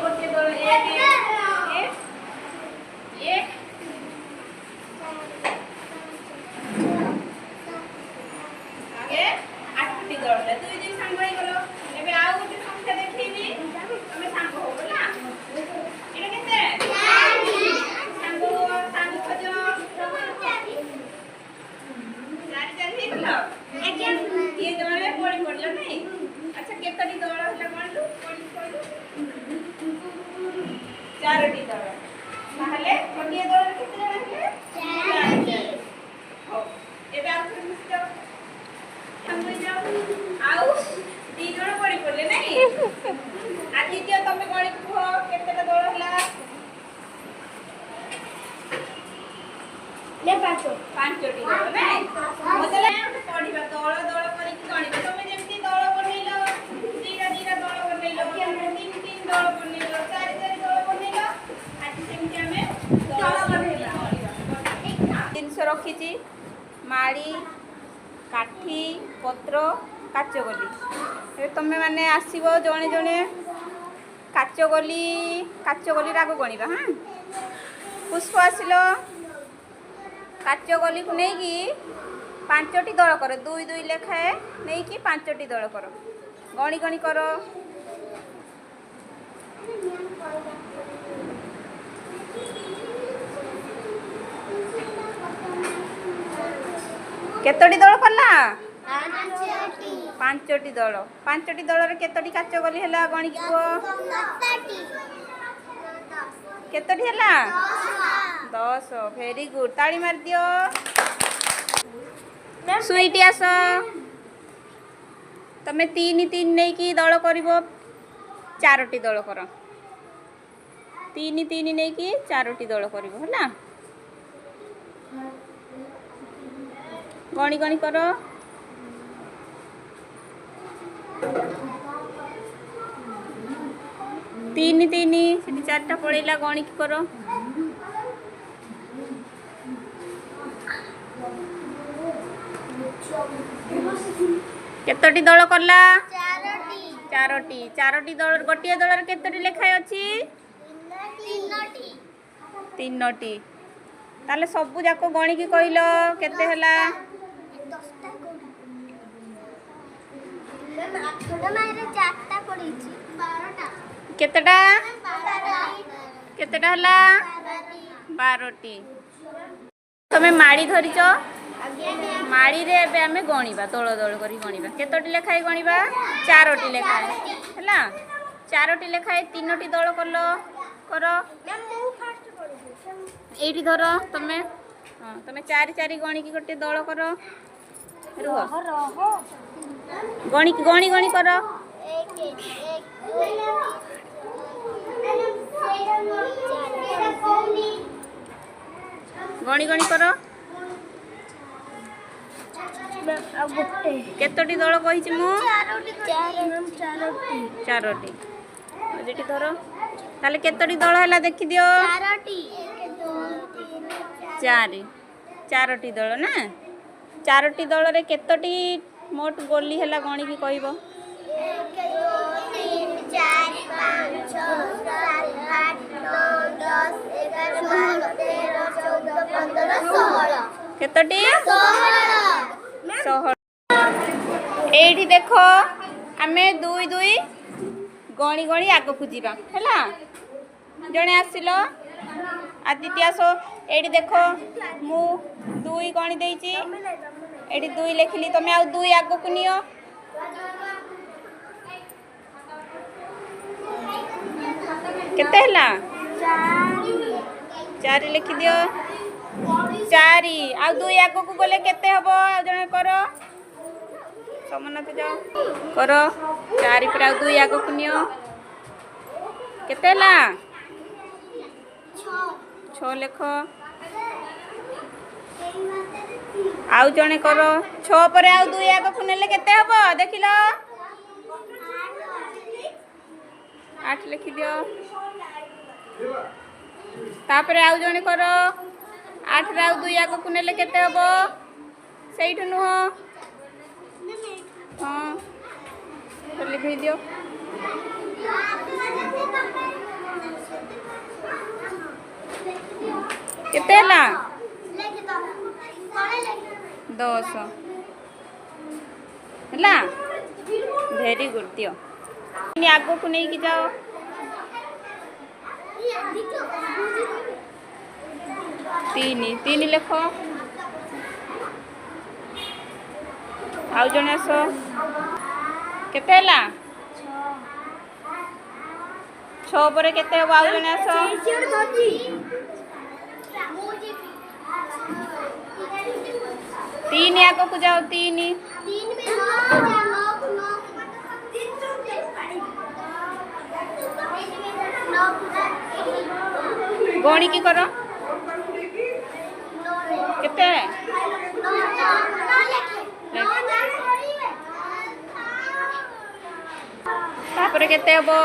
गोटे दल एक आगे 8टी दल दुई दुई सांग होई गलो एबे आउ गोटे संख्या देखिबी तमे सांग हो बोला एटा केते 4 सांग खोजो 4 हेतलो ये दले पड़ी पड़लो नहीं अच्छा केतटी दल हला मानलु पड़ी 4टी दल ताहले गोटे दल केते जण हले 4 हो एबे आउ थोड़ी मिस्टर हम जाओ आउ दी जण पड़ी पड़ले नहीं आदित्य तमे गणी कुह केतेटा दल हला ले पांचटी दल नहीं मतलब पढ़िबा दल दल करी गणिबा तमे जेमती दल बनेइलो दीरा दीरा दल बनेइलो तीन तीन दल बनेइलो चार चार दल बनेइलो आज सेमती हमें दल बनेइला ठीक ना जिनस रखिची माड़ी काठी पत्र काचगली तमें मैंने आसब जड़े जड़े काचगली राग गणिबा हाँ पुष्प आसिल काचगली को नहीं कि 5टी दल कर दुई दुई लेखाए नहीं कि 5टी दल कर गणी गणी कर केतोटी दल कला 5टी दल 5टी दल रे केतोटी काचगली हैला गणी की को केतोटी हैला 10 वेरी गुड ताली मार दियो सुईटी आस तमे 3 3 नहीं कि दल करिवो 4टी दल कर 3 3 नहीं कि 4टी दल करिवो हैला गणी गणी कर 3 3 से 4टा पड़ेला गणी की कर केतोटी दल करला 4टी दल गोटे दल रे केतोटी लेखाय अछि 3टी ताले सब जाको गणी की कहिलो केते हला केतेटा केतेटा हला 12टी तमे माड़ी धरिच माड़ी रे एबे आमे गणिबा दल दल करी गणिबा केतोटी लेखाय गणिबा 4टी लेखाय हला 4टी लेखाय 3टी दल करलो कर एठी धर तमे हां तमे 4 4 गणी की गोटे दल कर रुह गणी गणी गणी कर गणी गणी कर केतोटी दल कहिछि मु 4टी जेठी धर ताले केतोटी दल हला देखि दियो 4टी दल ना 4टी दल रे केतोटी मोट गोली हला गणी की कहबो 1 2 3 4 5 6 7 8 9 10 11 12 13 14 15 16 केतोटी 16 एठी देखो आमे दुई दुई गणी गणी आगो को जीवा हैला जणे आसिलो आदित्य सो एठी देखो मु दुई गणी देइची एठी दुई लिखली तमे आ दुई आगो को नियो केते हला 4 लिखि दियो 4 आ दुई आगो को गले केते हबो जणे करो समनत जाओ करो 4 पर आ दुई आगो को नियो केते हला 6 लिखो आउ जणे करो 6 पर आउ दुई आगो को नेले केते हबो देखिलो 8 लिखि दियो तापर आउ जणे करो 8 रे आउ दुई आगो को नेले केते हबो सेइठु नुह हां लिखेଇ दियो केते ହେଲା 10 ହେଲା वेरी गुड दियो आगो को नहीं कि जाओ तीन लेख आउ जने आस केते ହେଲା 6 पर केते हो आउ जने आस 3 आगो को जाओ 3 गणी की करो केते तापर केते हबो